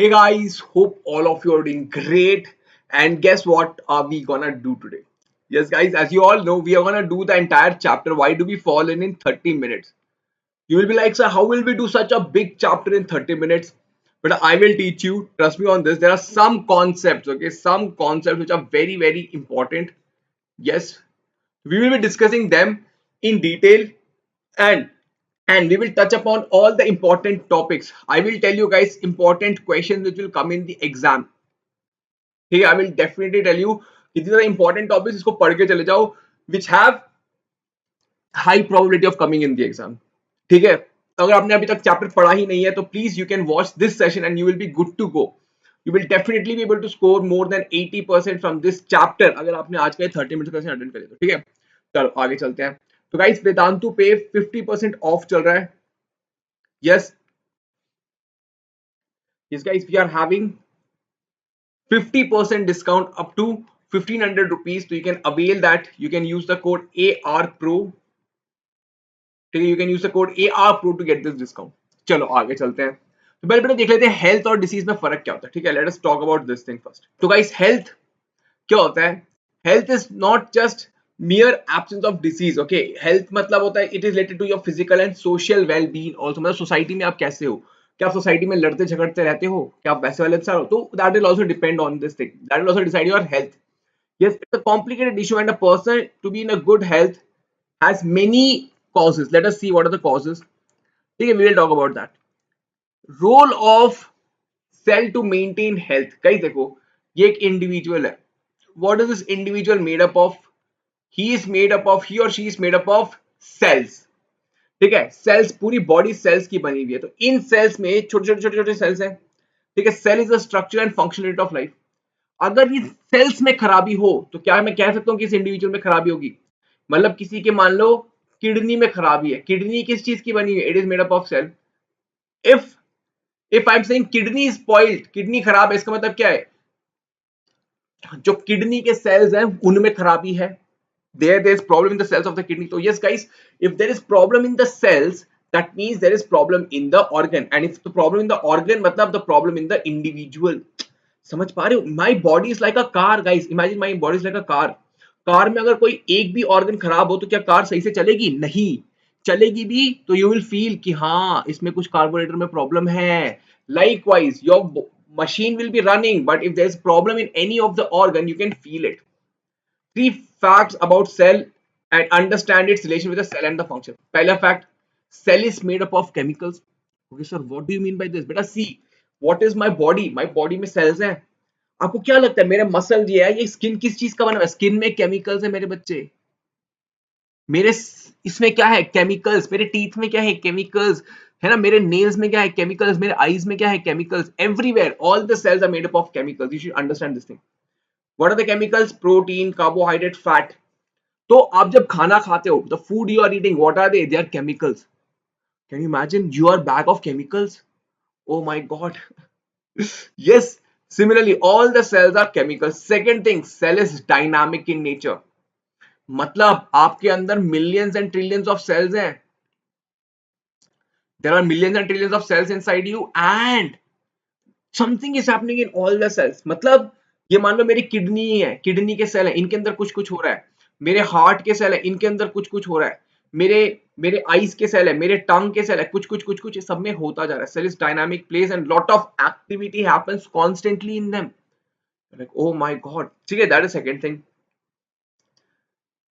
Hey guys, hope all of you are doing great. And guess what are we gonna do today? Yes, guys, as you all know, we are gonna do the entire chapter. Why do we fall in 30 minutes? You will be like, sir, how will we do such a big chapter in 30 minutes? But I will teach you. Trust me on this. There are some concepts, okay, some concepts which are very, very important. Yes, we will be discussing them in detail, and we will touch upon all the important topics. I will tell you guys important questions which will come in the exam. Hey, I will definitely tell you कि these are the important topics, इसको पढ़ के चले जाओ which have high probability of coming in the exam. ठीक है, अगर आपने अभी तक चैप्टर पढ़ा ही नहीं है तो please you can watch this session and you will be good to go. You will definitely be able to score more than 80% from this chapter अगर आपने आज का 30 मिनट का सेशन अटेंड करे तो. ठीक है, चलो आगे चलते हैं. तो गाइस, वेदांतु पे 50% ऑफ चल रहा है. Yes yes guys, we are having 50% discount up to 1500 rupees. So you can avail that. You can use the code ARPRO. You can use the code ARPRO to get this discount. चलो आगे चलते हैं. तो पहले देख लेते हैं health और डिसीज में फर्क क्या होता है. ठीक है, let us talk about this thing first. तो गाइस, हेल्थ क्या होता है? Health is not just mere absence of disease. okay, health मतलब होता है it is related to your physical and social well being also. मतलब सोसाइटी में आप कैसे हो, क्या आप सोसाइटी में लड़ते झगड़ते रहते हो, क्या आप वैसे वाले इंसान हो, तो that will also depend on this thing. That will also decide your health. Yes, it's a complicated issue and a person to be in a good health has many causes. Let us see what are the causes. Okay, we will talk about that. Role of cell to maintain health. guys देखो, ये एक individual है. What is this individual made up of? He or she is made up of cells. ठीक है, sales पूरी body cells की बनी हुई है. तो इन सेल्स में छोटे छोटे सेल्स हैं. ठीक है, cell is the structure and function unit of life. अगर ये सेल्स में खराबी हो तो क्या मैं कह सकता हूँ कि इस इंडिविजुअल में खराबी होगी? मतलब किसी के मान लो किडनी में खराबी है. किडनी किस चीज की बनी हुई है? It is made up of cell. If I am saying kidney is spoiled, kidney खराब है, इसका मतलब क्या है? जो किडनी के सेल्स हैं उनमें खराबी है. there is problem in the cells of the kidney. So yes guys, if there is problem in the cells, that means there is problem in the organ, and if the problem in the organ matlab the problem in the individual. समझ पा रहे हो? My body is like a car guys. Imagine my body is like a car. Car में अगर कोई एक भी organ खराब हो तो क्या कार सही से चलेगी? नहीं चलेगी भी. तो यू विल फील कि हाँ इसमें कुछ कार्बोरेटर में प्रॉब्लम है. Likewise, your machine will be running, but if there is problem in any of the organ, you can feel it. 3 facts about cell and understand its relation with the cell and the function. पहला fact, cell is made up of chemicals. Okay sir, what do you mean by this? बेटा see, what is my body? My body में cells हैं. आपको क्या लगता है मेरे muscle ये है, ये स्किन किस चीज का बना हुआ है? स्किन में केमिकल्स है मेरे बच्चे. मेरे इसमें क्या है? केमिकल्स. मेरे टीथ में क्या है? केमिकल्स है ना. मेरे नेल्स में क्या है? केमिकल्स. मेरे आईज में क्या है? Chemicals. Everywhere all the cells are made up of chemicals. You should understand this thing. What are the chemicals? Protein, carbohydrate, fat. तो आप जब खाना खाते हो, the food you are eating, what are they? They are chemicals. Can you imagine? You are bag of chemicals. Oh my God. Yes. Similarly, all the cells are chemicals. Second thing, cell is dynamic in nature. मतलब आपके अंदर millions and trillions of cells हैं. There are millions and trillions of cells inside you, and something is happening in all the cells. मतलब ये मान लो मेरी kidney है, kidney के सेल है, इनके अंदर कुछ कुछ हो रहा है. मेरे हार्ट के सेल है, इनके अंदर कुछ कुछ हो रहा है. मेरे मेरे आईज के सेल है, मेरे टंग के सेल है, कुछ कुछ कुछ कुछ सब में होता जा रहा है. Cell is dynamic place and lot of activity happens constantly in them. Like oh my god. ठीक है, that is second thing.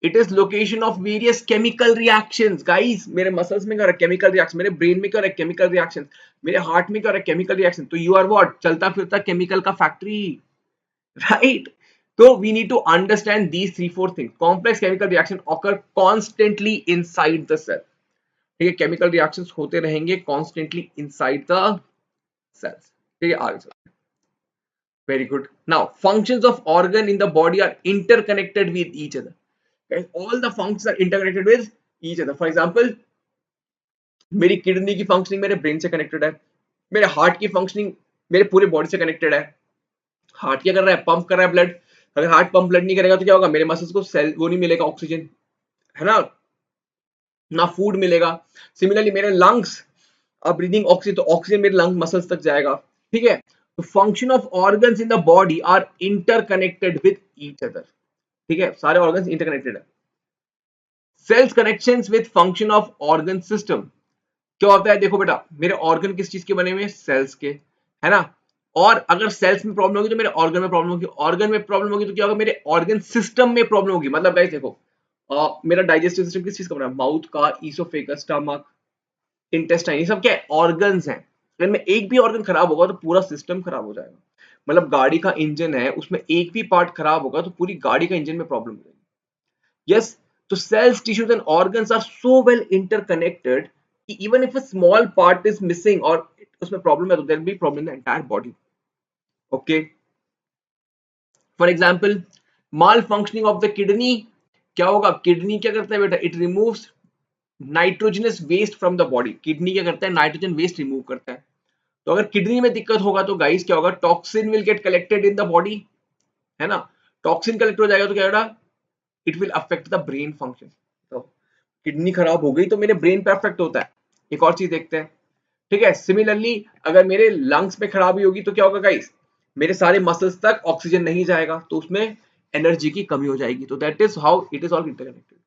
It is location of various chemical reactions. Guys, मेरे मसल्स में क्या हो रहा है? Chemical reaction. मेरे brain में क्या हो रहा है? Chemical reaction. मेरे हार्ट में क्या हो रहा है? Chemical reaction. तो यू आर व्हाट? चलता फिरता केमिकल का factory. right? So we need to understand these 3-4 things. Complex chemical reaction occur constantly inside the cell. ठीक है, chemical reactions होते रहेंगे constantly inside the cells. ठीक है, आगे चलते हैं. Very good. Now functions of organ in the body are interconnected with each other. Okay? All the functions are interconnected with each other. For example, मेरी kidney की functioning मेरे brain से connected है. मेरे हार्ट की फंक्शनिंग मेरे पूरे body से कनेक्टेड है. हार्ट क्या कर रहा है? पंप कर रहा है ब्लड. अगर हार्ट पंप ब्लड नहीं करेगा तो क्या होगा? मेरे मसल्स को सेल वो नहीं मिलेगा, ऑक्सीजन, है ना, ना फूड मिलेगा. सिमिलरली मेरे लंग्स, अब ब्रीदिंग ऑक्सीजन, तो ऑक्सीजन मेरे लंग मसल्स तक जाएगा. ठीक है, तो function of organs in the body are interconnected with each other, ठीक है, सारे ऑर्गन्स इंटरकनेक्टेड है। Cells connections with function of organ system, क्या होता है, देखो बेटा मेरे ऑर्गन किस चीज के बने हुए हैं, सेल्स के, है ना, और अगर सेल्स में प्रॉब्लम होगी तो मेरे ऑर्गन में प्रॉब्लम होगी, ऑर्गन में प्रॉब्लम होगी तो क्या होगा, मेरे ऑर्गन सिस्टम में प्रॉब्लम होगी। मतलब गाइस देखो मेरा डाइजेस्टिव सिस्टम किस चीज का बना है, माउथ का, ईसोफेगस, स्टमक, इंटेस्टाइन, ये सब क्या है, ऑर्गन्स हैं। अगर में एक भी ऑर्गन खराब होगा तो पूरा सिस्टम खराब हो जाएगा। मतलब गाड़ी का इंजन है, उसमें एक भी पार्ट खराब होगा तो पूरी गाड़ी का इंजन में प्रॉब्लम हो जाएगी। यस, तो cells, tissues and organs are so well interconnected कि even if a small part is missing और उसमें प्रॉब्लम है तो there will be problem in the entire body. Okay, for example malfunctioning of the kidney, क्या होगा, kidney क्या करता है बेटा, it removes nitrogenous waste from the body, kidney क्या करता है, नाइट्रोजन वेस्ट रिमूव करता है। तो अगर किडनी में दिक्कत होगा तो गाइस क्या होगा, toxin will get collected in the body, है ना, टॉक्सिन कलेक्ट हो जाएगा तो क्या होगा, it will affect the brain function. तो किडनी खराब हो गई तो मेरे ब्रेन पे अफेक्ट होता है। एक और चीज देखते हैं, ठीक है, सिमिलरली अगर मेरे लंग्स में खराबी होगी तो क्या होगा गाइस, मेरे सारे मसल्स तक ऑक्सीजन नहीं जाएगा तो उसमें एनर्जी की कमी हो जाएगी। तो that is how it is all interconnected.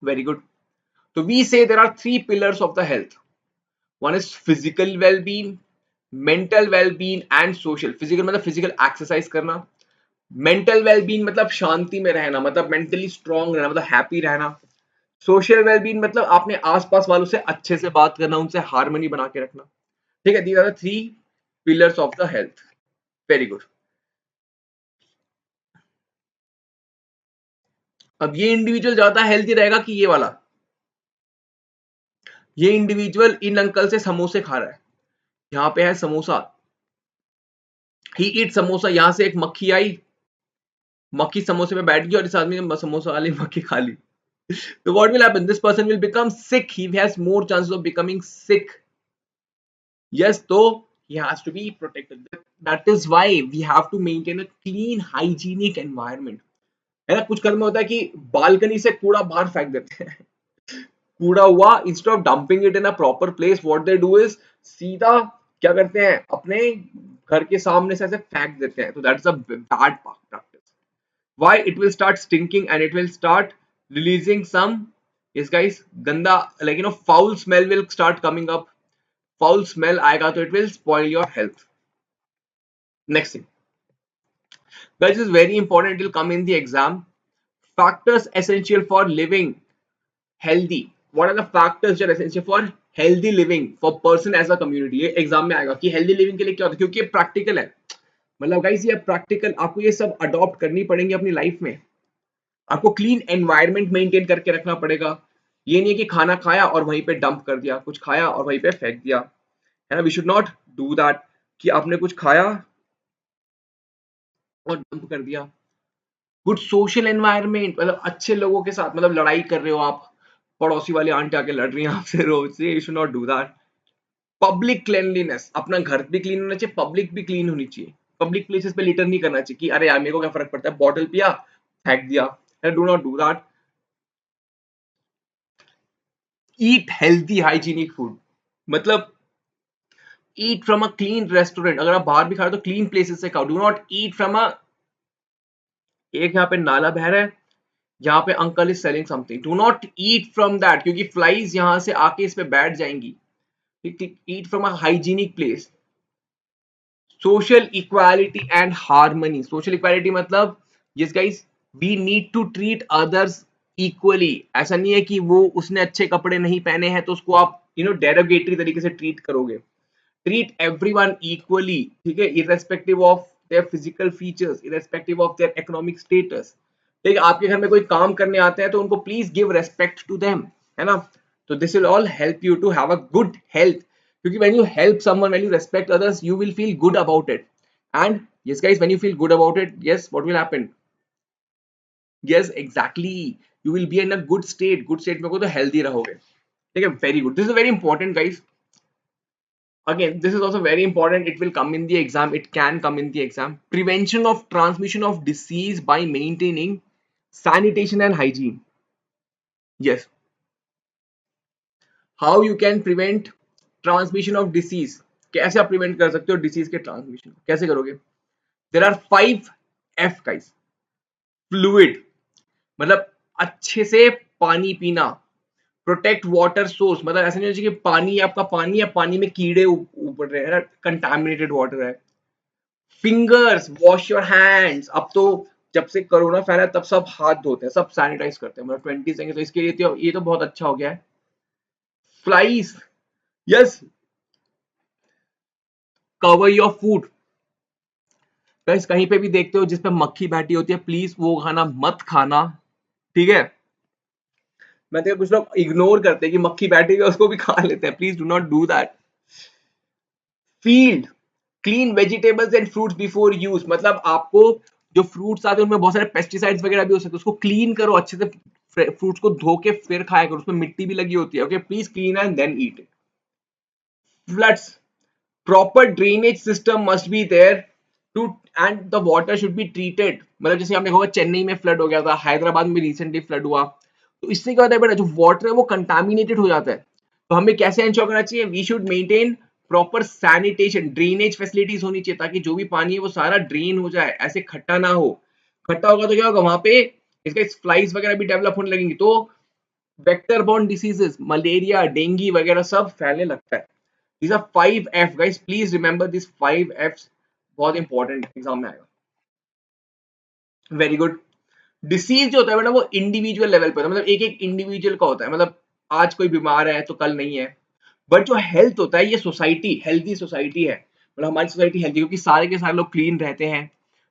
Very good. तो we say there are three pillars of the health, one is physical wellbeing, mental wellbeing and social. Physical मतलब फिजिकल एक्सरसाइज करना, मेंटल वेलबींग मतलब शांति में रहना, मतलब mentally strong रहना, मतलब हैप्पी रहना, सोशल वेलबींग मतलब आपने आसपास वालों से अच्छे से बात करना, उनसे हार्मनी बना के रखना। ठीक है, these are the three pillars of the health. Very good. अब ये इंडिविजुअल ज्यादा हेल्थी रहेगा कि ये वाला, ये इंडिविजुअल इन अंकल से समोसे खा रहा है, यहाँ पे है समोसा, ही ईट समोसा, यहां से एक मक्खी आई, मक्खी समोसे पे बैठ गई और इस आदमी ने समोसा वाली मक्खी खा ली। तो what will happen, this person will become sick, he has more chances of becoming sick. Yes, though he has to be protected. That is why we have to maintain a clean, hygienic environment. है ना, कुछ घर में होता है कि balcony से कूड़ा बाहर फेंक देते हैं। कूड़ा हुआ, instead of dumping it in a proper place, what they do is सीधा क्या करते हैं, अपने घर के सामने से ऐसे फेंक देते हैं। तो that's a bad practice. Why, it will start stinking and it will start releasing some, yes guys, गंदा, like foul smell will start coming up, foul smell आएगा तो it will spoil your health. Next thing guys is very important, it will come in the exam, factors essential for living healthy, what are the factors that are essential for healthy living for person as a community, ये exam में आएगा कि healthy living के लिए क्या होता है, क्योंकि ये प्रैक्टिकल है। मतलब गाइस ये प्रैक्टिकल, आपको ये सब अडॉप्ट करनी पड़ेंगी अपनी लाइफ में। आपको क्लीन एनवायरनमेंट मेंटेन करके रखना पड़ेगा। ये नहीं है कि खाना खाया और वहीं पे डंप कर दिया, कुछ खाया और वहीं पे फेंक दिया, है ना, we should not do that कि आपने कुछ खाया और डंप कर दिया। गुड सोशल एनवायरनमेंट मतलब अच्छे लोगों के साथ, मतलब लड़ाई कर रहे हो आप, पड़ोसी वाली आंटी आके लड़ रही हैं आपसे रोज से, you should not do that. Public cleanliness, अपना घर भी क्लीन होना चाहिए, पब्लिक भी क्लीन होनी चाहिए। पब्लिक प्लेसेस पे लिटर नहीं करना चाहिए कि अरे यार मेरे को क्या फर्क पड़ता है, बॉटल पिया फेंक दिया, do not do that. Eat healthy hygienic food, मतलब eat from a clean restaurant, अगर आप बाहर भी खा रहे हो तो क्लीन प्लेसेस से खाओ, do not eat from a, एक यहाँ पे नाला बह रहा है, यहाँ पे uncle is selling something, do not eat from that क्योंकि फ्लाइज यहाँ से आके इस पे बैठ जाएंगी। Eat from a hygienic place. Social equality and harmony, social equality मतलब yes guys, we need to treat others equally. ऐसा नहीं है कि वो उसने अच्छे कपड़े नहीं पहने हैं तो उसको आप डेरोगेटरी तरीके से ट्रीट करोगे। ट्रीट एवरीवन इक्वली, ठीक है, irrespective of their physical features, irrespective of their economic status. ठीक है, आपके घर में कोई काम करने आते हैं तो उनको please give respect to them, है ना। तो this will all help you to have a good health, क्योंकि when you help someone, when you respect others, you will feel good about it. And yes guys, when you feel good about it, yes, what will happen, yes exactly, you will be in a good state, good state में को तो healthy रहोगे। ठीक है, very good, this is very important guys. Again, this is also very important, it will come in the exam, it can come in the exam. Prevention of transmission of disease by maintaining sanitation and hygiene. Yes, how you can prevent transmission of disease, कैसे आप prevent कर सकते हो disease के transmission को, कैसे करोगे? There are 5 F guys. Fluid मतलब अच्छे से पानी पीना, प्रोटेक्ट वाटर सोर्स मतलब ऐसा नहीं हो कि पानी आपका पानी है, पानी में कीड़े ऊपर रहे हैं, कंटामिनेटेड वाटर है। Fingers, wash your hands. अब तो जब से कोरोना फैला है, तब सब हाथ धोते हैं, सब सैनिटाइज करते हैं, मतलब 20 सेकंड, तो इसके लिए ये तो बहुत अच्छा हो गया है। Flies, yes, cover your food. Guys कहीं पे भी देखते हो जिस पे मक्खी बैठी होती है, प्लीज वो खाना मत खाना, ठीक है? मैं तो कुछ लोग इग्नोर करते हैं कि मक्खी बैठी हुई है उसको भी खा लेते हैं, please do not do that. Field clean vegetables and fruits before use, मतलब आपको जो फ्रूट्स आते हैं उनमें बहुत सारे पेस्टिसाइड्स वगैरह भी हो सकते हैं, उसको क्लीन करो अच्छे से, फ्रूट्स को धो के फिर खाया करो, उसमें मिट्टी भी लगी होती है। Okay, please clean and then eat it. Floods, proper drainage system must be there to, and the water should be treated। मतलब जैसे आपने कहा चेन्नई में फ्लड हो गया था, हैदराबाद में रिसेंटली फ्लड हुआ, तो इससे क्या होता है बेटा, जो वाटर है वो कंटामिनेटेड हो जाता है। तो हमें कैसे इंश्योर करना चाहिए? We should maintain proper sanitation, drainage facilities होनी चाहिए, ताकि जो भी पानी है वो सारा ड्रेन हो जाए, ऐसे खट्टा ना हो। खट्टा होगा तो क्या होगा, वहां पे इसके फ्लाइज वगैरह भी डेवलप होने लगेंगी, तो vector borne diseases, malaria, dengue वगैरह सब फैलने लगता है। These are 5 F guys, please remember these 5 Fs, बहुत इंपॉर्टेंट एग्जाम में आएगा। Very good. डिसीज जो होता है बेटा वो इंडिविजुअल लेवल पे होता है, मतलब एक एक इंडिविजुअल का होता है, मतलब आज कोई बीमार है तो कल नहीं है। बट जो हेल्थ होता है ये सोसाइटी, हेल्थी सोसाइटी है, मतलब हमारी सोसाइटी हेल्थी, क्योंकि सारे के सारे लोग क्लीन रहते हैं,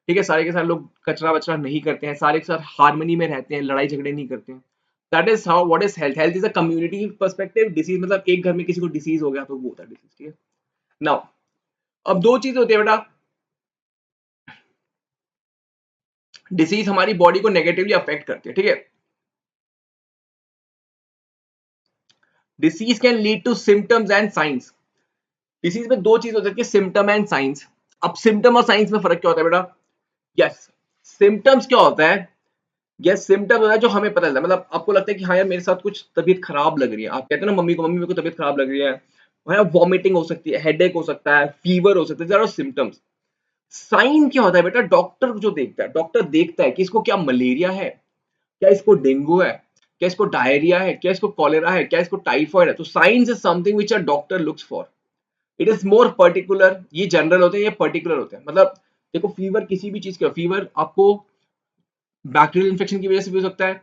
ठीक है, सारे के सारे लोग कचरा वचरा नहीं करते हैं, सारे के साथ हार्मनी में रहते हैं, लड़ाई झगड़े नहीं करते हैं। That is how, what is health? Health is a community perspective. Disease मतलब एक घर में किसी को डिसीज हो गया तो वो होता है डिसीज, ठीक है। नाउ अब दो चीज होती है बेटा, डिसीज हमारी बॉडी को नेगेटिवली अफेक्ट करती है, ठीक है। Disease can lead to symptoms and signs. Disease में दो चीज हो सकती है, सिम्टम एंड साइंस। अब सिम्टम और साइंस में फर्क क्या होता है बेटा? यस, सिम्टम्स क्या होता है? यस, सिम्टम होता है जो हमें पता चलता है, मतलब आपको लगता है कि हाँ यार मेरे साथ कुछ तबीयत खराब लग रही है, आप कहते हैं ना मम्मी को, मम्मी मेरे को तबीयत खराब लग रही है, वॉमिटिंग हो सकती है, हेडेक हो सकता है, फीवर हो सकता है, सिम्टम्स। साइन क्या होता है बेटा? डॉक्टर जो देखता है, डॉक्टर देखता है कि इसको क्या मलेरिया है, क्या इसको डेंगू है, क्या इसको डायरिया है, क्या इसको कॉलेरा है, क्या इसको टाइफॉइड है। तो science is something which a doctor looks for. It is more particular, ये जनरल होते हैं, ये पर्टिकुलर होते हैं। मतलब देखो फीवर किसी भी चीज का, फीवर आपको बैक्टीरियल इन्फेक्शन की वजह से भी हो सकता है,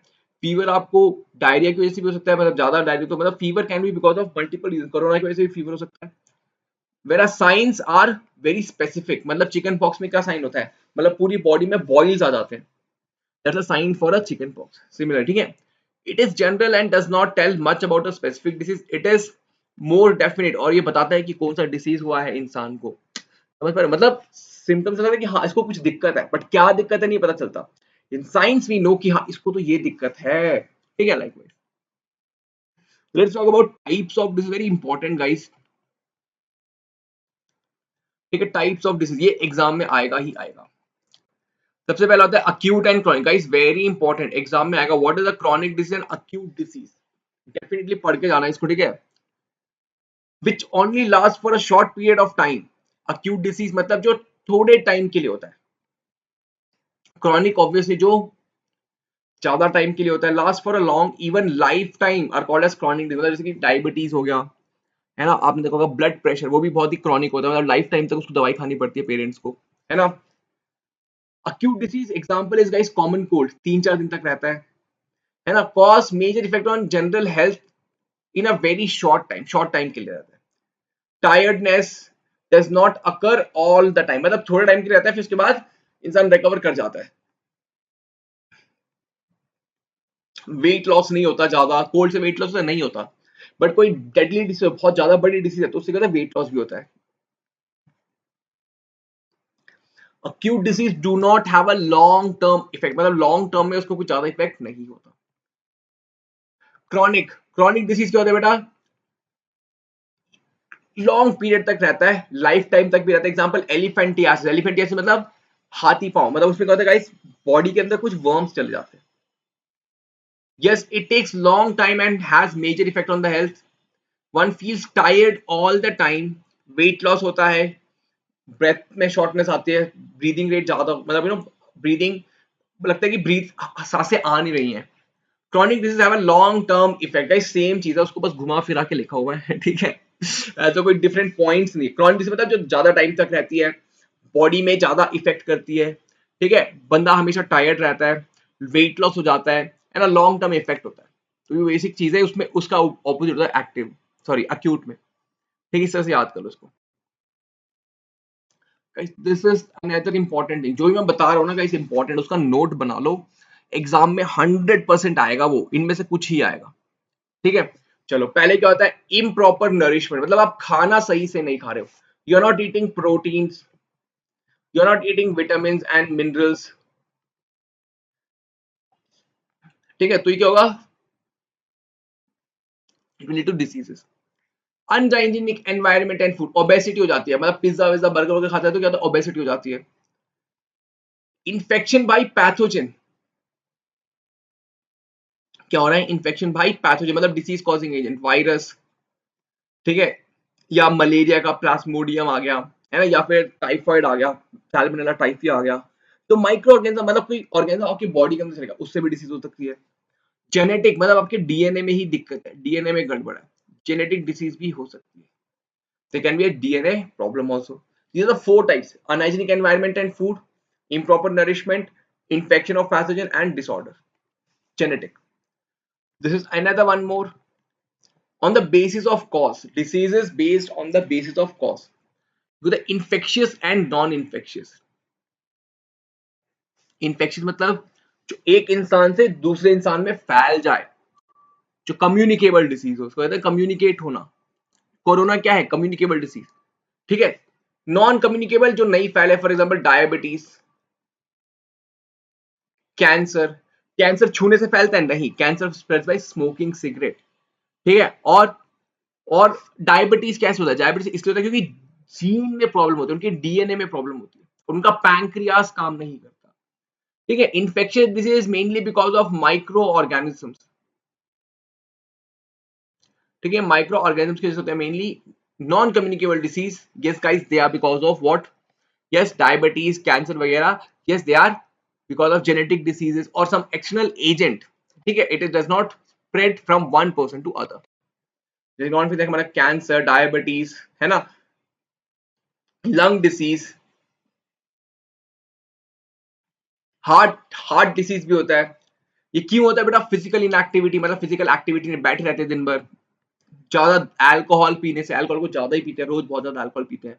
फीवर आपको डायरिया की वजह से भी हो सकता है, मतलब ज्यादा डायरिया, तो मतलब fever can be because of multiple reason, corona की वजह से भी फीवर हो सकता है। Whereas signs are very specific, मतलब चिकन पॉक्स में क्या साइन होता है, मतलब पूरी बॉडी में बॉइल्स आ जाते हैं, that's a sign for a chicken pox, similar, ठीक है। It is general and does not tell much about a specific disease, it is more definite, और ये बताता है कि कौन सा डिसीज हुआ है इंसान को, समझ पा रहे हो? मतलब सिम्टम्स होता है कि हाँ इसको कुछ दिक्कत है, बट क्या दिक्कत है नहीं पता चलता। इन साइंस वी नो कि हाँ इसको तो ये दिक्कत है, ठीक है। Like let's talk about types of disease, very important guys, ठीक है। टाइप्स ऑफ डिसीज ये एग्जाम में आएगा ही आएगा। सबसे पहला होता है acute and chronic, guys very important, exam में आएगा। What is a chronic disease and acute disease, definitely पढ़ के जाना इसको, ठीक है। Which only last for a short period of time, acute disease मतलब जो थोड़े टाइम के लिए होता है, क्रॉनिक ऑब्वियसली जो ज्यादा टाइम के लिए होता है, last for a long even life time are called as chronic disease. जैसे कि डायबिटीज हो गया, है ना, आपने देखा होगा ब्लड प्रेशर, वो भी बहुत ही क्रॉनिक होता है, मतलब लाइफ टाइम तक उसको दवाई खानी पड़ती है पेरेंट्स को, है ना। Acute disease example is guys common cold, 3-4 दिन तक रहता है ना, cause major effect on general health in a very short time के लिए रहता है। Tiredness does not occur all the time, मतलब थोड़े टाइम के लिए रहता है, फिर उसके बाद इंसान रिकवर कर जाता है। वेट लॉस नहीं होता, ज्यादा कोल्ड से वेट लॉस नहीं होता, बट कोई डेडली डिसीज, बहुत ज्यादा बड़ी डिसीज है, तो उससे कहता है वेट लॉस भी होता है। acute disease do not have a long term effect, मतलब लॉन्ग टर्म में उसको कुछ ज्यादा इफेक्ट नहीं होता। क्रॉनिक डिसीज क्या होता है बेटा? लॉन्ग पीरियड तक रहता है, लाइफ टाइम तक भी रहता है। एग्जांपल एलिफेंटियासिस, एलिफेंटियासिस मतलब हाथी पांव, मतलब उसमें क्या होता है गाइस, बॉडी के अंदर कुछ वर्म्स चले जाते हैं। Yes, it takes long time and has major effect on the health. One feels tired all the time weight loss होता है, ब्रेथ में शॉर्टनेस आती है, ब्रीदिंग रेट ज्यादा, मतलब ब्रीदिंग लगता है कि ब्रीथ सांसें आ नहीं रही हैं। Chronic disease have a long term effect, guys same चीज है, उसको बस घुमा फिरा के लिखा हुआ है ठीक है। तो कोई डिफरेंट पॉइंट्स नहीं। क्रॉनिक डिजीज मतलब जो ज्यादा टाइम तक रहती है, बॉडी में ज्यादा इफेक्ट करती है, ठीक है, बंदा हमेशा टायर्ड रहता है, वेट लॉस हो जाता है, एंड लॉन्ग टर्म इफेक्ट होता है। तो ये बेसिक चीज है, उसमें उसका ऑपोजिट होता है एक्टिव, सॉरी अक्यूट में, ठीक है, इस तरह से याद कर लो उसको। This is another important thing, जो भी मैं बता रहा हूँ ना गाइस इंपॉर्टेंट, उसका नोट बना लो, एग्जाम में 100% आएगा, वो इनमें से कुछ ही आएगा, ठीक है। चलो पहले क्या होता है, इम्प्रॉपर नरिशमेंट, मतलब आप खाना सही से नहीं खा रहे हो, you are not eating proteins, you are not eating vitamin and minerals, ठीक है, तो ये क्या होगा, lead to diseases. Unhygienic environment and food, obesity हो जाती है, मतलब पिज्जा विज्जा बर्गर वगैरह खाता है तो क्या होता है, ओबेसिटी हो जाती है। इन्फेक्शन बाय पैथोजन, क्या हो रहा है, इन्फेक्शन बाय पैथोजन मतलब डिसीज कॉजिंग एजेंट, वायरस, ठीक है, या मलेरिया का प्लाज्मोडियम आ गया, है ना, या फिर टाइफाइड आ गया, सैल्मोनेला टाइफी आ गया, तो माइक्रो ऑर्गेनिज्म मतलब कोई ऑर्गेनिज्म आपकी बॉडी के अंदर चलेगा, उससे भी डिसीज हो सकती है। जेनेटिक मतलब आपके डीएनए में ही दिक्कत है, डीएनए में गड़बड़ है, जेनेटिक डिसीज भी हो सकती है, there can be a DNA problem also. These are the four types: unhygienic environment and food, improper nourishment, infection of pathogen, and disorder. Genetic. This is another one more. On the basis of cause, diseases based on the basis of cause. with the infectious and non-infectious. Infectious मतलब जो एक इंसान से दूसरे इंसान में फैल जाए, जो कम्युनिकेबल डिसीज हो, उसको कहते हैं कम्युनिकेट होना। कोरोना क्या है, कम्युनिकेबल डिसीज, ठीक है। नॉन कम्युनिकेबल जो नहीं फैले, for example diabetes, cancer, cancer छूने से फैलता है नहीं, cancer spreads by smoking cigarette, ठीक है। और डायबिटीज कैसे होता है, डायबिटीज इसलिए होता है क्योंकि जीन में प्रॉब्लम होती है, उनके डीएनए में प्रॉब्लम होती है, उनका पैंक्रियास काम नहीं करता, ठीक है। Infectious disease mainly because of micro organisms, ठीक है, माइक्रो ऑर्गेनिजम्स के होते हैं mainly. Non communicable disease, yes guys, they are because of what, yes diabetes cancer वगैरह, yes they are because of genetic diseases or some external agent, ठीक है, it does not spread from one person to other। जैसे कौन सी हमारा cancer, diabetes, है ना, lung disease, heart disease भी होता है। ये क्यों होता है बेटा, फिजिकल इनएक्टिविटी, मतलब फिजिकल एक्टिविटी में बैठे रहते हैं दिन भर, ज्यादा अल्कोहल पीने से, अल्कोहल को ज्यादा ही पीते हैं, रोज बहुत ज्यादा अल्कोहल पीते हैं।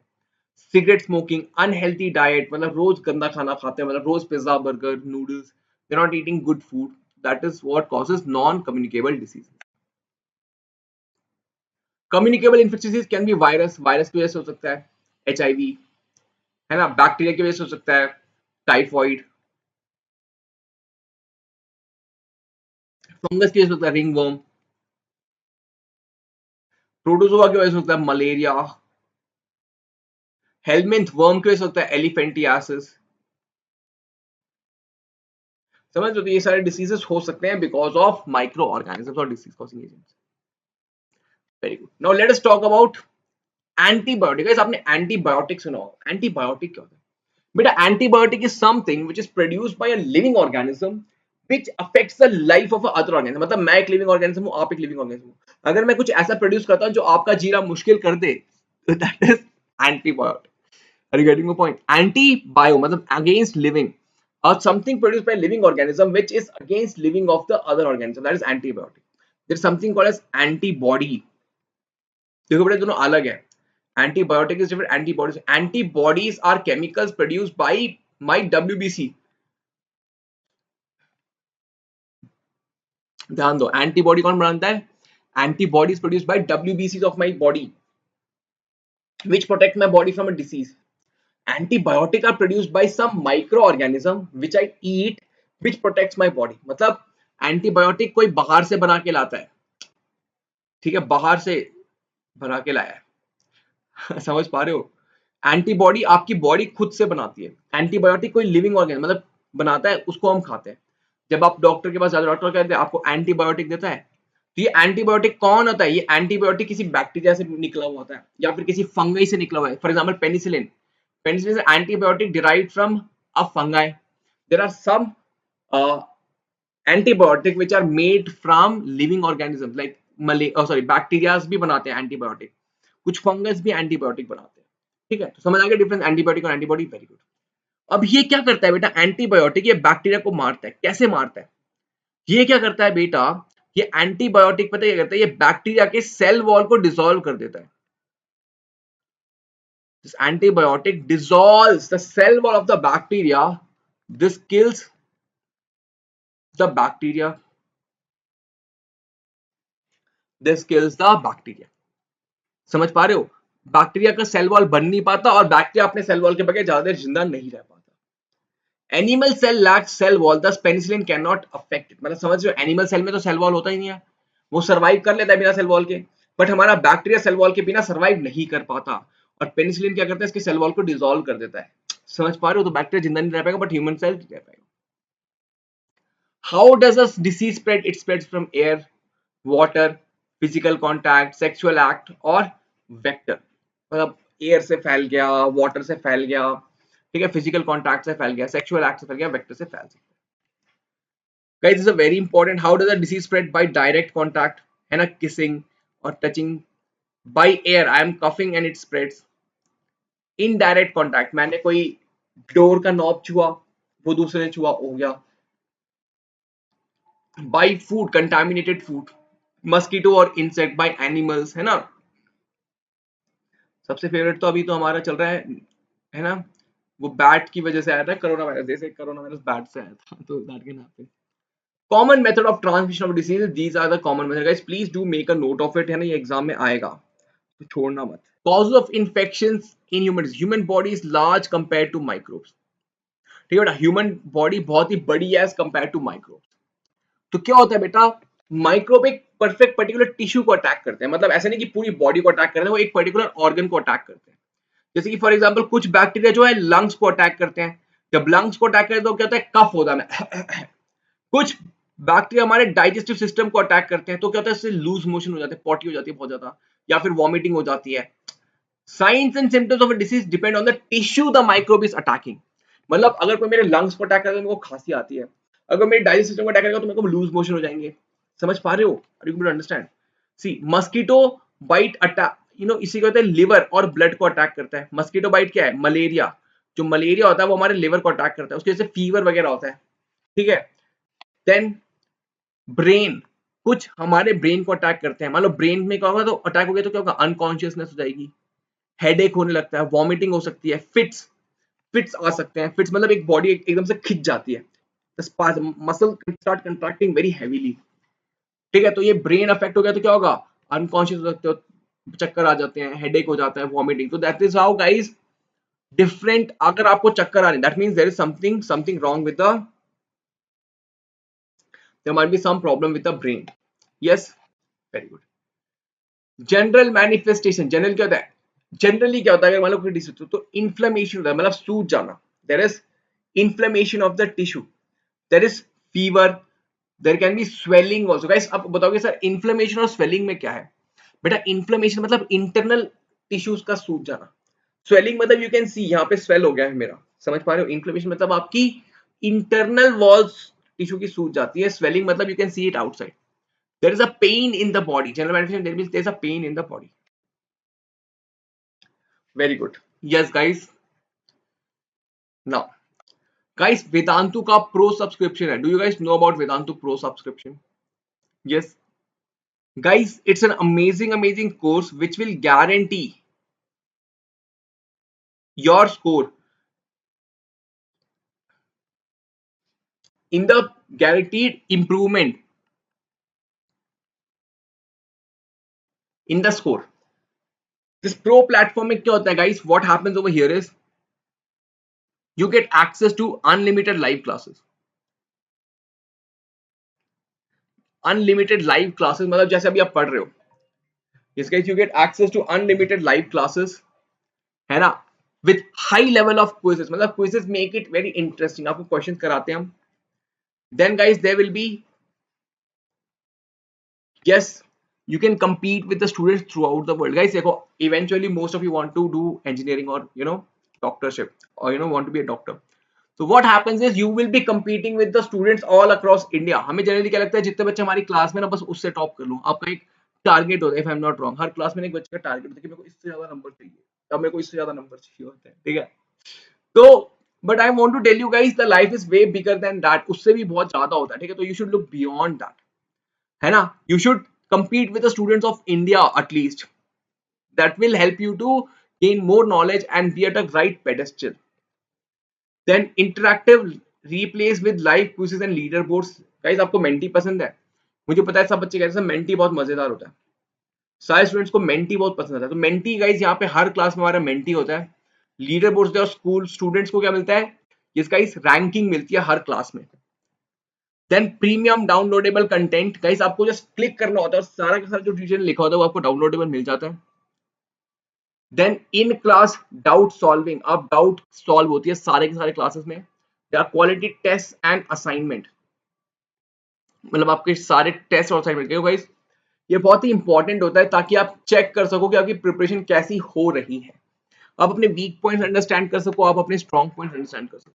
सिगरेट स्मोकिंग, अनहेल्थी डाइट, मतलब रोज गंदा खाना खाते हैं, मतलब रोज pizza burger noodles, they not eating good food, that is what causes non communicable disease. Communicable infectious can be virus, virus की वजह से हो सकता है, एचआईवी, है ना, बैक्टीरिया की वजह से हो सकता है, टाइफॉइड, फंगस की वजह से होता है, रिंगवर्म, प्रोटोजोआ की वजह से होता है, मलेरिया, हेलमिंथ वर्म की वजह से होता है, एलिफेंटियासिस। समझ लो, तो ये सारे डिसीजेस हो सकते हैं बिकॉज ऑफ माइक्रो ऑर्गेनिजम्स और disease causing agents. Very good, now let us talk about antibiotic. Guys आपने एंटीबायोटिक सुना होगा, एंटीबायोटिक क्या होता है बेटा, antibiotic is something which is produced by a living organism which affects the life of a other organism। मतलब मैं एक लिविंग ऑर्गेनिज्म हूं, आप एक लिविंग ऑर्गेनिज्म हो, अगर मैं कुछ ऐसा प्रोड्यूस करता हूं जो आपका जीना मुश्किल कर दे, तो that is antibiotic. Are you getting the point, antibio मतलब against living, or something produced by living organism which is against living of the other organism, that is antibiotic। there is something called as antibody। देखो बेटा दोनों अलग है, antibiotic is different, antibodies, antibodies are chemicals produced by my WBC। ध्यान दो, antibody कौन बनाता है, antibodies produced by WBCs of my body which protect my body from a disease। antibiotic are produced by some microorganism which I eat which protects my body। मतलब antibiotic कोई बाहर से बना के लाता है, ठीक है, बाहर से बना के लाया है समझ पा रहे हो, एंटीबॉडी आपकी बॉडी खुद से बनाती है, एंटीबायोटिक कोई लिविंग ऑर्गेनिज्म मतलब बनाता है, उसको हम खाते हैं। जब आप डॉक्टर के पास जाते हो, डॉक्टर कहते हैं आपको एंटीबायोटिक देता है, तो ये एंटीबायोटिक कौन होता है? ये एंटीबायोटिक किसी बैक्टीरिया से निकला हुआ होता है या फिर किसी फंगाई से निकला हुआ है. For example penicillin. Penicillin is antibiotic derived from a fungi. There are some antibiotic which are made from living organism like bacteria भी बनाते हैं एंटीबायोटिक. कुछ फंगस भी एंटीबायोटिक बनाते हैं. ठीक है, तो समझ आ गया डिफरेंस एंटीबायोटिक और एंटीबॉडी. Very good. अब ये क्या करता है बेटा? एंटीबायोटिक ये बैक्टीरिया को मारता है. कैसे मारता है? ये क्या करता है बेटा? ये एंटीबायोटिक पता है क्या करता है? ये बैक्टीरिया के सेल वॉल को डिसॉल्व कर देता है. This antibiotic dissolves the cell wall of the bacteria. This kills the bacteria. This kills the bacteria. समझ पा रहे हो? बैक्टीरिया का सेल वॉल बन नहीं पाता और बैक्टीरिया अपने सेल वॉल के बगैर ज्यादा देर जिंदा नहीं रह पाता. Animal cell lacks cell wall, thus penicillin can not affect it. मतलब समझ रहे हो? एनिमल सेल में तो सेल वॉल होता ही नहीं है, वो सर्वाइव कर लेता है बिना सेल वॉल के. बट हमारा बैक्टीरिया सेल वॉल के बिना सर्वाइव नहीं कर पाता और पेनिसिलिन क्या करता है? इसके सेल वॉल को डिसॉल्व कर देता है. समझ पा रहे हो? तो बैक्टीरिया जिंदा नहीं रह पाएगा बट ह्यूमन सेल रह पाएगा. How does a disease spread? It spreads from air, water, physical contact, sexual act और vector. मतलब एयर से फैल गया, वाटर से फैल गया, ठीक है, फिजिकल कॉन्टैक्ट से फैल गया, सेक्सुअल एक्ट से फैल गया, वेक्टर से फैल सकता है. Guys, this is a very important. How does a disease spread? By direct contact, है ना, kissing or touching. By air, I am coughing and it spreads. Indirect contact, मैंने कोई डोर का नॉब छुआ, वो दूसरे ने छुआ, हो गया. By food, contaminated food. Mosquito और insect. By animals, है ना. सबसे फेवरेट तो अभी तो हमारा चल रहा है ना, वो बैट की वजह से आया था कोरोना वायरस. जैसे कोरोना वायरस बैट से आया था तो बैट के नाम पे. Common method of transmission of disease, these are the common method. Guys please do make a note of it, है ना, ये एग्जाम में आएगा तो छोड़ना मत. Cause of infections in human. Human body is large compare to microbes. ठीक है बेटा, ह्यूमन बॉडी बहुत ही बड़ी है एज कंपेयर टू माइक्रोब्स. तो क्या होता है बेटा? माइक्रोब एक परफेक्ट पर्टिकुलर टिश्यू को अटैक करते हैं. मतलब ऐसा नहीं कि पूरी बॉडी को अटैक करते हैं, वो एक पर्टिकुलर ऑर्गन को अटैक करते हैं. जैसे कि फॉर एग्जांपल कुछ बैक्टीरिया जो है लंग्स को अटैक करते हैं. जब लंग्स को अटैक करते हैं तो क्या होता है? कफ होता है. कुछ बैक्टीरिया हमारे डाइजेस्टिव सिस्टम को अटैक करते हैं तो क्या होता है? इससे लूज मोशन हो जाते हैं, पॉटी हो जाती है बहुत ज्यादा, या फिर वॉमिटिंग हो जाती है. Science and symptoms of a disease depend on the tissue the microbe is attacking. मतलब अगर कोई मेरे लंग्स को अटैक करता है तो मेरे को खांसी आती है, अगर मेरे डाइजेस्टिव सिस्टम को अटैक करेगा तो मेरे को लूज मोशन हो जाएंगे. समझ पा रहे हो? Are you able to understand? See, mosquito bite attack, इसी को कहते हैं लिवर और ब्लड को अटैक करता है. मस्कीटो बाइट क्या है? मलेरिया. जो मलेरिया होता है वो हमारे लिवर को अटैक करता है, उसकी वजह से फीवर वगैरह होता है. ठीक है. देन ब्रेन, कुछ हमारे ब्रेन को अटैक करते हैं. मान लो ब्रेन में क्या होगा, तो अटैक हो गया तो क्या होगा? अनकॉन्शियसनेस हो जाएगी, हेडेक होने लगता है, वॉमिटिंग हो सकती है, फिट्स फिट्स आ सकते हैं. फिट्स मतलब एक बॉडी एकदम से खिंच जाती है, muscle start contracting very heavily. ठीक है, तो ये ब्रेन अफेक्ट हो गया तो क्या होगा? अनकॉन्शियस हो सकते हो, चक्कर आ जाते हैं, हेडेक हो जाता है, वॉमिटिंग. तो that is how guys different. अगर आपको चक्कर आ रहे हैं that means there is something wrong with the, there might be some problem with the brain. Yes, very good. General manifestation. General क्या होता है? जनरली क्या होता है? अगर मान लो कोई डिसीज तो इन्फ्लेमेशन होता है, मतलब सूज जाना. There is inflammation of the tissue, there is fever, there can be swelling also. Guys आप बताओगे सर इन्फ्लेमेशन और स्वेलिंग में क्या है? बेटा इन्फ्लेमेशन मतलब इंटरनल टिश्यूज का सूज जाना. स्वेलिंग मतलब यू कैन सी यहाँ पे स्वेल हो गया है मेरा. समझ पा रहे हो? इन्फ्लेमेशन मतलब आपकी इंटरनल वॉल्स टिश्यू की सूज जाती है. स्वेलिंग मतलब you can see it outside. There is a pain in the body. General manifestation, there means there is a pain in the body. Very good. Yes, guys. Now, guys, Vedantu का pro subscription है. Do you guys know about Vedantu pro subscription? Yes. Guys, it's an amazing course which will guarantee your score in the guaranteed improvement in the score. This pro platform में क्या होता है guys? What happens over here is you get access to unlimited live classes. Unlimited live classes मतलब जैसे अभी आप पढ़ रहे हो. Yes guys, you get access to unlimited live classes, है ना, with high level of quizzes. मतलब quizzes make it very interesting. आपको questions कराते हैं हम. Then guys there will be yes, you can compete with the students throughout the world. Guys, देखो, eventually most of you want to do engineering or doctorship, or want to be a doctor. So what happens is you will be competing with the students all across India. हमें generally क्या लगता है, जितने बच्चे हमारी class में ना, बस उससे टॉप कर लूं. आपका एक टारगेट होता है, if I am not wrong, her class में एक बच्चे का टारगेट होता है कि मेरे को इससे ज्यादा नंबर चाहिए, तब मेरे को इससे ज्यादा नंबर चाहिए होते हैं, ठीक है. तो but I want to tell you guys, the life is way bigger than that. उससे भी बहुत ज्यादा होता है, ठीक है. तो you should look beyond that, है ना. You should compete with the students of India at least. That will help you to gain more knowledge and be at a right pedestal. Then interactive replays with live quizzes and leaderboards. Guys, आपको mentee पसंद है? मुझे पता है सब बच्चे कहते हैं मेंटी बहुत मजेदार होता है. सारे स्टूडेंट्स को मेंटी बहुत पसंद आता है. तो मेंटी गाइस, यहाँ पे हर क्लास में हमारा मेंटी होता है. लीडर बोर्ड्स और स्कूल स्टूडेंट्स को क्या मिलता है? ये गाइस रैंकिंग मिलती है हर क्लास में. Then premium downloadable content. Guys, आपको जस्ट क्लिक करना होता है और सारा का सारा जो टीचर ने लिखा होता है वो आपको डाउनलोडेबल मिल जाता है. Then in class doubt solving. अब डाउट सॉल्व होती है सारे के सारे क्लासेस में. There are quality test and assignment. मतलब आपके सारे टेस्ट और असाइनमेंट क्यों गाइस, ये बहुत ही इंपॉर्टेंट होता है ताकि आप चेक कर सको कि आपकी प्रिपरेशन कैसी हो रही है. आप अपने वीक पॉइंट्स अंडरस्टैंड कर सको, आप अपने स्ट्रॉन्ग पॉइंट्स अंडरस्टैंड कर सको,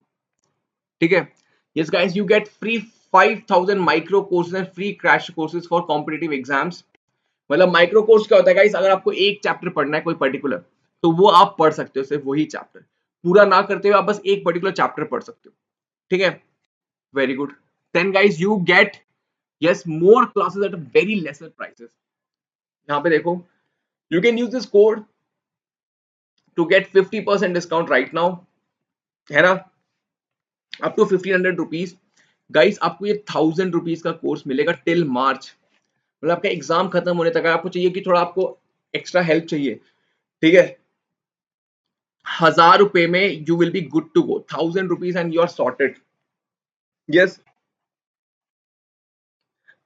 ठीक है. Yes guys, you get free 5000 micro courses and free crash courses for competitive exams. मतलब माइक्रो कोर्स क्या होता है गाइस, अगर आपको एक चैप्टर पढ़ना है कोई पर्टिकुलर, तो वो आप पढ़ सकते हो, सिर्फ वही चैप्टर पूरा ना करते हुए आप बस एक पर्टिकुलर चैप्टर पढ़ सकते हो, ठीक है. Very good. Then guys, you get yes more classes at a very lesser prices. यहाँ पे देखो, you can use this code to get 50% discount right now, है ना, up to 1500 rupees. गाइस, आपको ये 1000 रुपीज का कोर्स मिलेगा टिल मार्च. मतलब आपका एग्जाम खत्म होने तक. आपको चाहिए कि थोड़ा आपको एक्स्ट्रा हेल्प चाहिए, ठीक है, 1000 रुपए में you will be good to go. 1000 rupees and you are sorted. Yes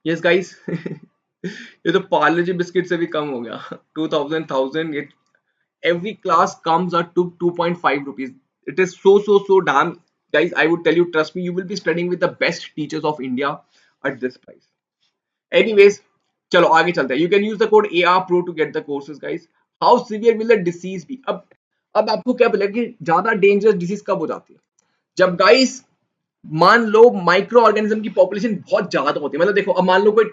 yes guys, ये तो पार्ले जी बिस्किट से भी कम हो गया. 2000 every class comes at 2.5 rupees. It is so damn. Guys, I would tell you, trust me, you will be studying with the best teachers of India at this price. Anyways, चलो आगे चलते हैं. You can use the code AR Pro to get the courses, guys. How severe will the disease be? अब आपको क्या पता कि ज्यादा डेंजरस डिसीज कब हो जाती है? जब गाइस मान लो माइक्रो ऑर्गेनिज्म की पॉपुलेशन बहुत ज्यादा होती है. मतलब देखो, अब मान लो कोई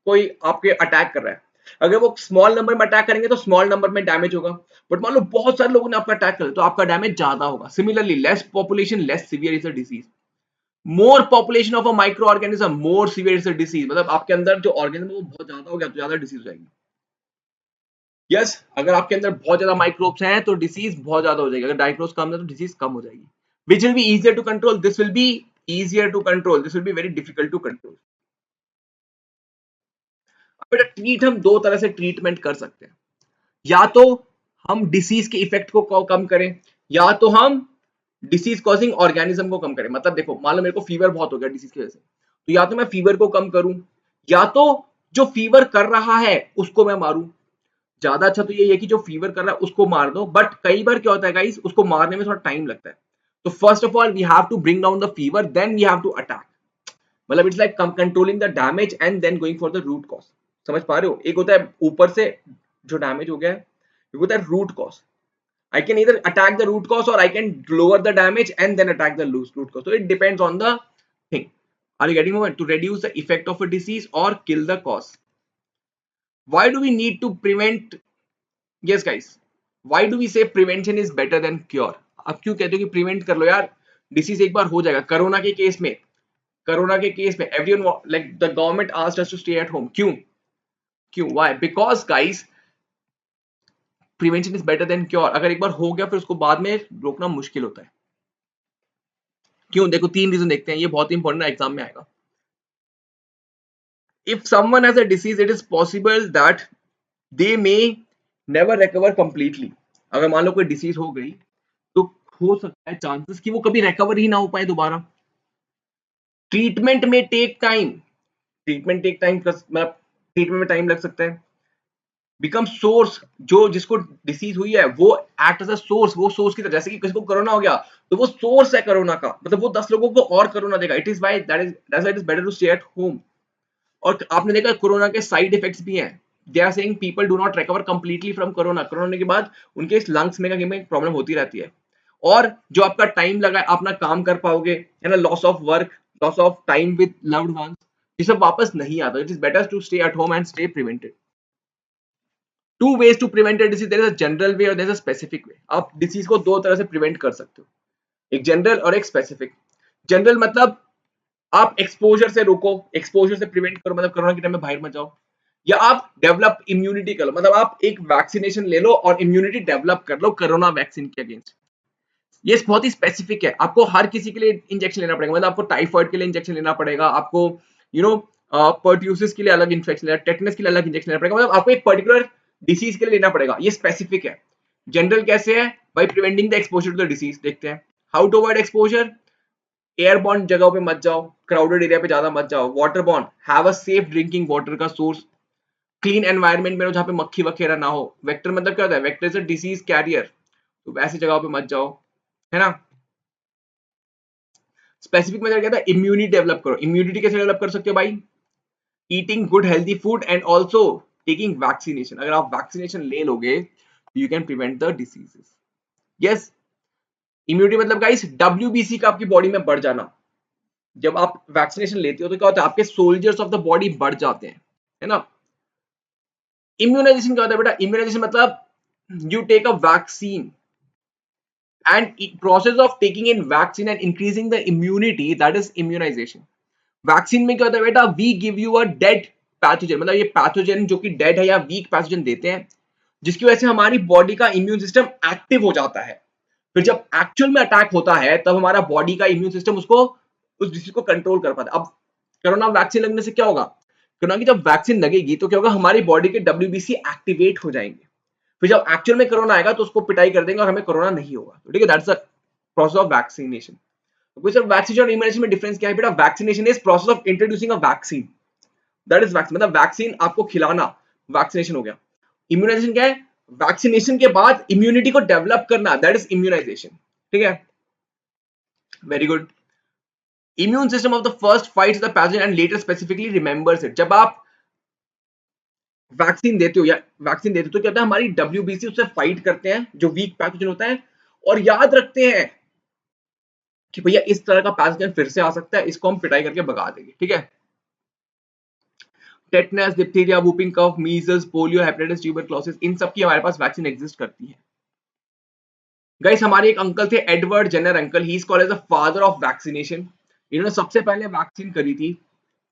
कोई आपके अटैक कर रहा है. अगर वो स्मॉल नंबर में अटैक करेंगे तो स्मॉल नंबर में डैमेज होगा. बट मान लो बहुत सारे लोगों ने आपका अटैक कर तो आपका डैमेज ज्यादा होगा. Similarly, less population less severe is a disease. More population of a micro organism more severe is a disease. मतलब आपके अंदर जो ऑर्गेनिज्म वो बहुत ज्यादा हो गया तो ज्यादा डिसीज हो जाएगी. यस, अगर आपके अंदर बहुत ज्यादा माइक्रोब्स हैं तो डिसीज बहुत ज्यादा हो जाएगी. अगर माइक्रोब्स कम है तो डिसीज कम हो जाएगी. Which will be easier to control. This will be easier to control. This will be very difficult to control. बेटा, ट्रीट हम दो तरह से ट्रीटमेंट कर सकते हैं. या तो हम डिसीज के इफेक्ट को कम करें, या तो हम डिसीज कॉजिंग ऑर्गेनिज्म को कम करें. मतलब देखो, मान लो मेरे को फीवर बहुत हो गया डिसीज की वजह से, तो या तो मैं फीवर को कम करूं, या तो जो फीवर कर रहा है उसको मैं मारूं. ज्यादा अच्छा तो ये है कि जो फीवर कर रहा है उसको मार दो. बट कई बार क्या होता है गाइस, उसको मारने में थोड़ा टाइम लगता है. तो first of all we have to bring down the fever, then we have to attack. मतलब it's like controlling the damage and then going for the root cause. समझ पा रहे हो? एक होता है ऊपर से जो डैमेज हो गया है, एक होता है root cause. I can either attack the root cause or I can lower the damage and then attack the root cause. So it depends on the thing. Are you getting my point? To reduce the effect of a disease or kill the cause. Why do we need to prevent? Yes, guys. Why do we say prevention is better than cure? अब क्यों कहते हो कि prevent कर लो यार, disease एक बार हो जाएगा. कोरोना के केस में everyone like the government asked us to stay at home. क्यों? Why? Because guys, prevention is better than cure. अगर एक बार हो गया फिर उसको बाद में रोकना मुश्किल होता है. क्यों? देखो, 3 रीजन देखते हैं, ये बहुत इंपॉर्टेंट एग्जाम में आएगा. If someone has a disease, it is possible that they may never recover completely. अगर मान लो कोई डिसीज हो गई तो हो सकता है चांसेस कि वो कभी रिकवर ही ना हो पाए दोबारा. ट्रीटमेंट में टेक टाइम. मतलब ट्रीटमेंट में टाइम लग सकता है. Become source. जो जिसको डिसीज हुई है वो एक्ट एज अ सोर्स. वो सोर्स की तरह, जैसे कि किसी को कोरोना हो गया तो वो सोर्स है कोरोना का. मतलब वो 10 लोगों को और कोरोना देगा. It is why that is better to stay at home. और आपने देखा कोरोना के साइड इफेक्ट्स भी हैं, they are saying people do not recover completely from corona, corona के बाद उनके इस लंग्स में प्रॉब्लम होती रहती है। और जो आपका टाइम लगा अपना काम कर पाओगे, है ना, loss of work, loss of time with loved ones, ये सब वापस नहीं आता। It is better to stay at home and stay prevented. Two ways to prevent disease, there is a general way और there is a specific way. आप disease को दो तरह से प्रिवेंट कर सकते हो, एक जनरल और एक स्पेसिफिक। जनरल मतलब आप एक्सपोजर से रोको, एक्सपोजर से प्रिवेंट करो, मतलब कोरोना के टाइम में बाहर मत जाओ, या आप डेवलप इम्यूनिटी करो, मतलब आप एक वैक्सीनेशन ले लो और इम्यूनिटी डेवलप कर लो कोरोना वैक्सीन के अगेंस्ट। ये बहुत ही स्पेसिफिक है, आपको हर किसी के लिए इंजेक्शन लेना पड़ेगा, मतलब आपको टाइफाइड के लिए इंजेक्शन लेना पड़ेगा, आपको यू नो पर्ट्यूसिस के लिए अलग इंजेक्शन लेना, टेटनस के लिए अलग इंजेक्शन लेना पड़ेगा, मतलब आपको एक पर्टिकुलर डिसीज के लिए लेना पड़ेगा। ये स्पेसिफिक है। जनरल कैसे है, by preventing the exposure to the disease. देखते हैं how to avoid exposure. Airborne जगहों पे मत जाओ, क्राउडेड एरिया पे ज्यादा मत जाओ। Waterborne, have a safe drinking water का सोर्स। क्लीन एनवायरनमेंट में रहो जहाँ पे मक्खी वगैरह ना हो। वेक्टर मतलब क्या होता है, vector is a disease carrier, तो ऐसी जगहों पे मत जाओ, है ना। स्पेसिफिक मेथड क्या था, इम्यूनिटी डेवलप करो। इम्यूनिटी कैसे डेवलप कर सकते हो भाई, eating good healthy food and also taking vaccination. अगर आप वैक्सीनेशन ले लोगे you can prevent the diseases. Yes, immunity मतलब गाइस डब्ल्यूबीसी का आपकी बॉडी में बढ़ जाना। जब आप वैक्सीनेशन लेते हो तो क्या होता है, आपके सोल्जर्स ऑफ द बॉडी बढ़ जाते हैं, है ना। इम्यूनाइजेशन क्या होता है बेटा, इम्यूनाइजेशन मतलब you take a vaccine and process of taking in vaccine and increasing the immunity, that is immunization. Vaccine में क्या होता है बेटा, we give you a dead pathogen, मतलब ये पैथोजन जो कि डेड है या वीक पैथोजन देते हैं, जिसकी वजह से हमारी बॉडी का इम्यून सिस्टम एक्टिव हो जाता है। फिर जब एक्चुअल में अटैक होता है तब हमारा बॉडी का इम्यून सिस्टम उसको, उस डिसीज को कंट्रोल कर पाता है। अब कोरोना वैक्सीन लगने से क्या होगा, कोरोना की जब वैक्सीन लगेगी तो क्या होगा, हमारी बॉडी के डब्ल्यूबीसी एक्टिवेट हो जाएंगे। फिर जब एक्चुअल में कोरोना आएगा तो उसको पिटाई कर देंगे और हमें कोरोना नहीं होगा। तो ठीक है, that's the process of vaccination. तो सर वैक्सीनेशन और इम्यूनाइजेशन में डिफरेंस क्या है बेटा, vaccination is process of introducing a vaccine, that is vaccine, मतलब वैक्सीन आपको खिलाना, वैक्सीनेशन हो गया। इम्यूनाइजेशन क्या है, वैक्सीनेशन के बाद इम्यूनिटी को डेवलप करना, दैट इज इम्यूनाइजेशन। ठीक है, very good. Immune system of the first fights the pathogen and later specifically remembers it. जब आप वैक्सीन देते हो या वैक्सीन देते हो तो क्या होता है, हमारी डब्ल्यूबीसी उससे फाइट करते हैं जो वीक पैथोजन होता है, और याद रखते हैं कि भैया इस तरह का पैथोजन फिर से आ सकता है, इसको हम पिटाई करके भगा देंगे। ठीक है, tetanus, diphtheria, whooping cough, measles, polio, hepatitis, tuberculosis, इन सब की हमारे पास वैक्सीन एग्जिस्ट करती है। गाइस हमारे एक अंकल थे, Edward Jenner uncle, he is called as the father of vaccination. इन्होंने सबसे पहले वैक्सीन करी थी।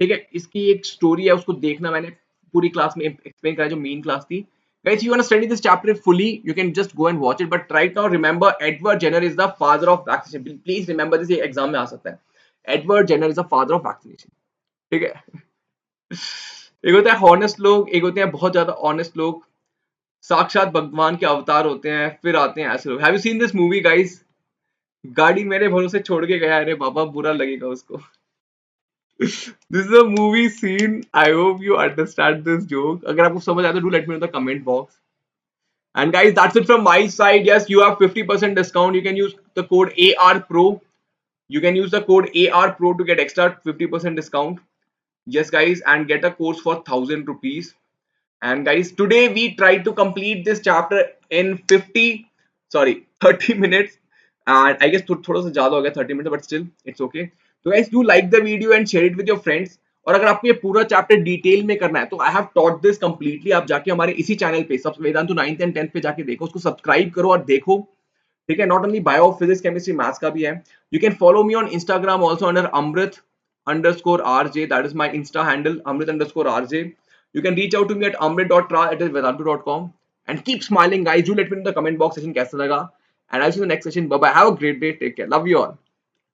ठीक है, इसकी एक स्टोरी है, उसको देखना, मैंने पूरी क्लास में एक्सप्लेन करा जो मेन क्लास थी। Guys, you want to study this chapter fully, you can just go and watch it. But right now, remember, Edward Jenner is the father of vaccination. Please remember this, ये exam में आ सकता है। Edward Jenner is the father of vaccination. ठीक है, एक होता है honest लोग, एक होते हैं बहुत ज्यादा ऑनेस्ट लोग, साक्षात भगवान के अवतार होते हैं, फिर आते हैं ऐसे लोग। Have you seen this movie guys, गाड़ी मेरे भरोसे छोड़ के गया, अरे बाबा बुरा लगेगा उसको। This is a movie scene, I hope you understand this joke. अगर आपको समझ आया तो do let me know the comment box. And guys, that's it from my side. Yes, you have 50% discount. You can use the code AR Pro. You can use the code AR Pro to get extra 50% discount. Yes, guys, and get a course for 1000 rupees. And guys, today we tried to complete this chapter in 30 minutes. And I guess थोड़ा सा ज़्यादा हो गया 30 minutes, but still it's okay. So guys, do like the video and share it with your friends. और अगर आपको ये पूरा चैप्टर डिटेल में करना है तो I have taught this completely, आप जाके हमारे इसी चैनल पे सब वेदांतु 9th एंड 10th पे जाके देखो, उसको सब्सक्राइब करो और देखो। ठीक है, not only bio, physics, chemistry, maths का भी है। You can follow me on Instagram also under amrit_rj, that is my insta handle, amrit_rj. You can reach out to me at amrit.tra@vedantu.com and keep smiling guys. Do let me know in the comment box session कैसा लगा, and I'll see you in the next session. Bye bye, have a great day, take care, love you all.